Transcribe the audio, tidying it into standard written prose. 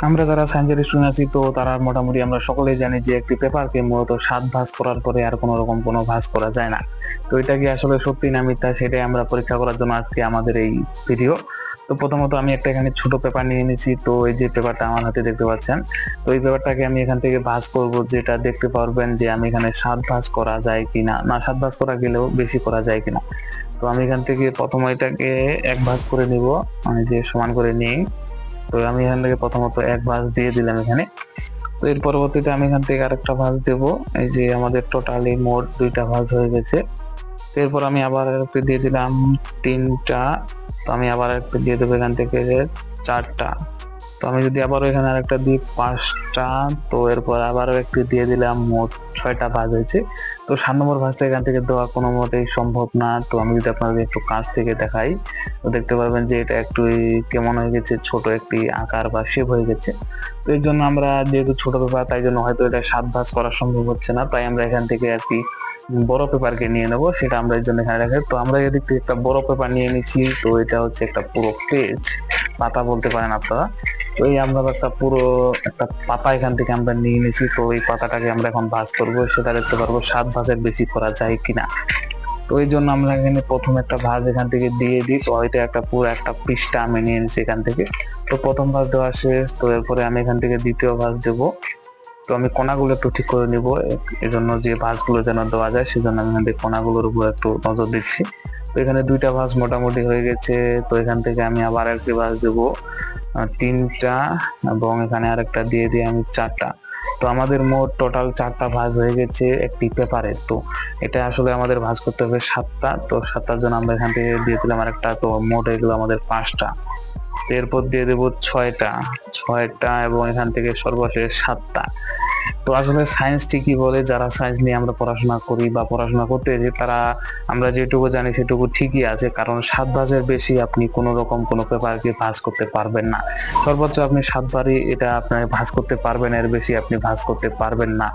আমরা যারা সায়েন্সের স্টুডেন্ট আছি তো তারা মোটামুটি আমরা সকলেই জানি যে একটি পেপারকে মূলত 7 ভাঁজ করার পরে আর কোনো রকম কোনো ভাঁজ করা যায় না। তো এটা কি আসলে সত্যি না মিথ্যা সেটাই আমরা পরীক্ষা করার জন্য আজকে আমাদের এই ভিডিও। তো প্রথমত আমি একটা এখানে ছোট পেপার নিয়ে নিয়েছি, তো এই যে পেপারটা আমার হাতে দেখতে পাচ্ছেন, তো এই পেপারটাকে আমি এখান থেকে ভাঁজ করব, যেটা দেখতে পারবেন যে আমি এখানে 7 ভাঁজ করা যায় কিনা, না 7 ভাঁজ করা গেলেও বেশি করা যায় কিনা। তো আমি এখান থেকে প্রথম এটাকে 1 ভাঁজ করে নিব, আমি যে সমান করে নিই। তো আমি এখান থেকে প্রথমত 1 ভাঁজ দিয়ে দিলাম এখানে। তো এর পরবর্তীতে আমি এখান থেকে আরেকটা ভাঁজ দেব। এই যে আমাদের টোটালি মোট 2টা ভাঁজ হয়ে গেছে। তো এরপর আমি আবার আরেকটা দিয়ে দিলাম 3টা। তো আমি আবার একটা দিয়ে দেবো এখান থেকে 4টা। তো আমি যদি আবারও এখানে আরেকটা দিই 5টা। তো এরপর আবারও একটু দিয়ে দিলাম, মোট 6টা ভাঁজ হয়েছে। তো 7 নম্বর ভাঁজটা এখান থেকে দেওয়া কোনো মতেই সম্ভব না। তো আমি যদি আপনাদের একটু কাছ থেকে দেখাই, তো দেখতে পারবেন যে এটা একটু কেমন হয়ে গেছে, ছোট একটি আকার বা শেপ হয়ে গেছে। তো এর জন্য আমরা যেহেতু ছোট পেপার, তাই জন্য হয়তো এটা 7 ভাঁজ করা সম্ভব হচ্ছে না, তাই আমরা এখান থেকে আর কি বড় পেপারকে নিয়ে নেবো, সেটা আমরা এর জন্য এখানে রাখি। তো আমরা এদিক থেকে একটা বড় পেপার নিয়ে নিচ্ছি। তো এটা হচ্ছে একটা পুরো পেজ, পাতা বলতে পারেন আপনারা। তো এই আমরা একটা পাতা এখান থেকে আমরা নিয়ে নিয়েছি। তো এই পাতাটাকে আমরা এখন ভাঁজ করব, সেটা দেখতে পারবো 7 ভাঁজের বেশি করা যায় কিনা। তো এই জন্য আমরা এখানে প্রথম একটা ভাঁজ এখান থেকে দিয়ে দিই। তো হয়তো পুরো একটা পৃষ্ঠা আমি নিয়ে নিচ্ছি এখান থেকে। তো প্রথম ভাঁজ দেওয়া শেষ। তো এরপরে আমি এখান থেকে দ্বিতীয় ভাঁজ দেবো। তো আমি কোনাগুলো একটু ঠিক করে নিব, এজন্য যে ভাঁজগুলো যেন দেওয়া যায় সেজন্য আমি এখান থেকে কোনাগুলোর উপর একটু নজর দিচ্ছি। তো এখানে 2টা ভাঁজ মোটামুটি হয়ে গেছে। তো এখান থেকে আমি আবার একটি ভাঁজ দেবো 3টা, এবং এখানে আরেকটা দিয়ে দিয়ে আমি 4টা। তো আমাদের মোট টোটাল 4টা ভাঁজ হয়ে গেছে একটি পেপারে। তো এটা আসলে আমাদের ভাঁজ করতে হবে 7টা। তো 7টার জন্য আমরা এখান থেকে দিয়ে দিলাম আরেকটা, তো মোট এগুলো আমাদের 5টা। এরপর দিয়ে দেবো 6টা এবং এখান থেকে সর্বশেষ 7টা। তো আসলে সায়েন্স ঠিকই বলে, যারা সায়েন্স নিয়ে আমরা পড়াশোনা করি বা পড়াশোনা করতে যে তারা, আমরা যেটুকু জানি সেটুকু ঠিকই আছে, কারণ 7 ভাঁজের বেশি আপনি কোনো রকম কোনো পেপারকে ভাঁজ করতে পারবেন না। সর্বোচ্চ আপনি 7বারই এটা আপনার ভাঁজ করতে পারবেন, এর বেশি আপনি ভাঁজ করতে পারবেন না।